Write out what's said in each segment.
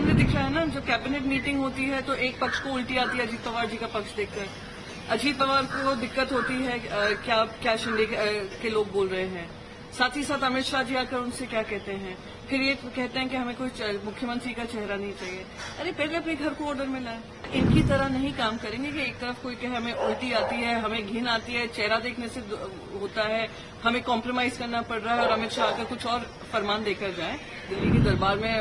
सामने दिख रहा है ना, जो कैबिनेट मीटिंग होती है तो एक पक्ष को उल्टी आती है अजीत पवार जी का पक्ष देखकर। अजीत पवार को दिक्कत होती है क्या क्या शिंदे के लोग बोल रहे हैं। साथ ही साथ अमित शाह जी आकर उनसे क्या कहते हैं, फिर ये कहते हैं कि हमें कोई मुख्यमंत्री का चेहरा नहीं चाहिए। अरे पहले अपने घर को ऑर्डर में लाए। इनकी तरह नहीं काम करेंगे कि एक तरफ कोई कहे हमें उल्टी आती है, हमें घिन आती है, चेहरा देखने से होता है, हमें कॉम्प्रोमाइज करना पड़ रहा है और अमित शाह आकर कुछ और फरमान देकर जाए। दिल्ली के दरबार में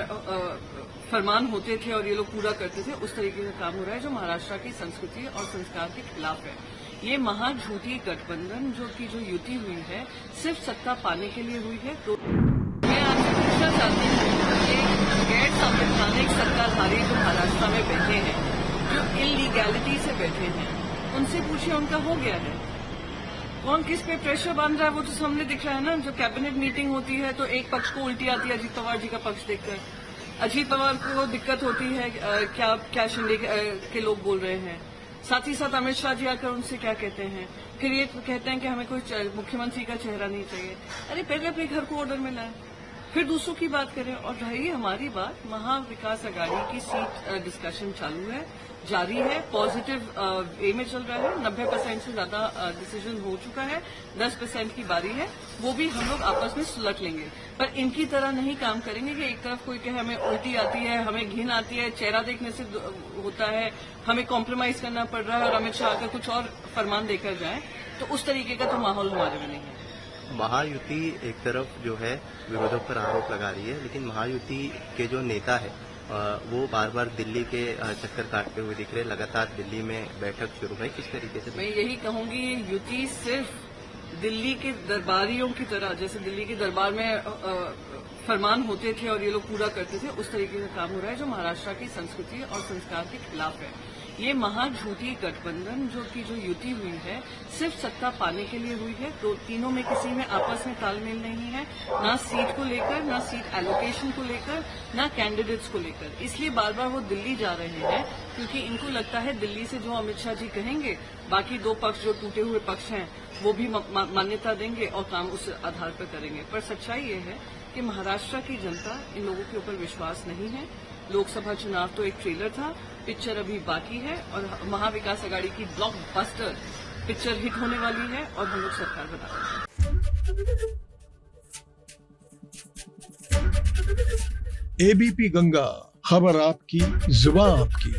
फरमान होते थे और ये लोग पूरा करते थे, उस तरीके का काम हो रहा है जो महाराष्ट्र की संस्कृति और संस्कार के खिलाफ है। ये महाझूठी गठबंधन जो युति हुई है सिर्फ सत्ता पाने के लिए हुई है। तो मैं आपसे पूछना चाहती हूँ कि गैर संवैधानिक सत्ताधारी जो महाराष्ट्र में बैठे हैं, जो इलीगैलिटी से बैठे हैं, उनसे पूछिए उनका हो गया है। कौन किस पे प्रेशर बांध रहा है वो तो सामने दिख रहा है ना। जो कैबिनेट मीटिंग होती है तो एक पक्ष को उल्टी आती है अजीत पवार जी का पक्ष देखकर। अजीत पवार को दिक्कत होती है क्या क्या शिंदे के लोग बोल रहे हैं। साथ ही साथ अमित शाह जी आकर उनसे क्या कहते हैं, फिर ये कहते हैं कि हमें कोई मुख्यमंत्री का चेहरा नहीं चाहिए। अरे पहले अपने घर को ऑर्डर में लाए, फिर दूसरों की बात करें। और रही हमारी बात, महाविकास अघाड़ी की सीट डिस्कशन चालू है, जारी है, पॉजिटिव वे में चल रहा है। 90% से ज्यादा डिसीजन हो चुका है, 10% की बारी है, वो भी हम लोग आपस में सुलट लेंगे। पर इनकी तरह नहीं काम करेंगे कि एक तरफ कोई कहे हमें उल्टी आती है, हमें घिन आती है, चेहरा देखने से होता है, हमें कॉम्प्रोमाइज करना पड़ रहा है और अमित शाह आकर कुछ और फरमान देकर जाए। तो उस तरीके का तो माहौल हमारे में नहीं है। महायुति एक तरफ जो है विरोधों पर आरोप लगा रही है, लेकिन महायुति के जो नेता है वो बार बार दिल्ली के चक्कर काटते हुए दिख रहे हैं। लगातार दिल्ली में बैठक शुरू है, किस तरीके से? मैं यही कहूंगी, युति सिर्फ दिल्ली के दरबारियों की तरह, जैसे दिल्ली के दरबार में फरमान होते थे और ये लोग पूरा करते थे, उस तरीके का काम हो रहा है जो महाराष्ट्र की संस्कृति और संस्कार के खिलाफ है। ये महाझूठी गठबंधन जो युति हुई है सिर्फ सत्ता पाने के लिए हुई है। तो तीनों में किसी में आपस में तालमेल नहीं है, ना सीट को लेकर, ना सीट एलोकेशन को लेकर, ना कैंडिडेट्स को लेकर। इसलिए बार बार वो दिल्ली जा रहे हैं क्योंकि इनको लगता है दिल्ली से जो अमित शाह जी कहेंगे, बाकी दो पक्ष जो टूटे हुए पक्ष हैं वो भी मान्यता देंगे और काम उस आधार पर करेंगे। पर सच्चाई ये है कि महाराष्ट्र की जनता इन लोगों के ऊपर विश्वास नहीं है। लोकसभा चुनाव तो एक ट्रेलर था, पिक्चर अभी बाकी है और महाविकास अघाड़ी की ब्लॉकबस्टर पिक्चर हिट होने वाली है और हम लोग सरकार बना रहे हैं। एबीपी गंगा, खबर आपकी, जुबान आपकी।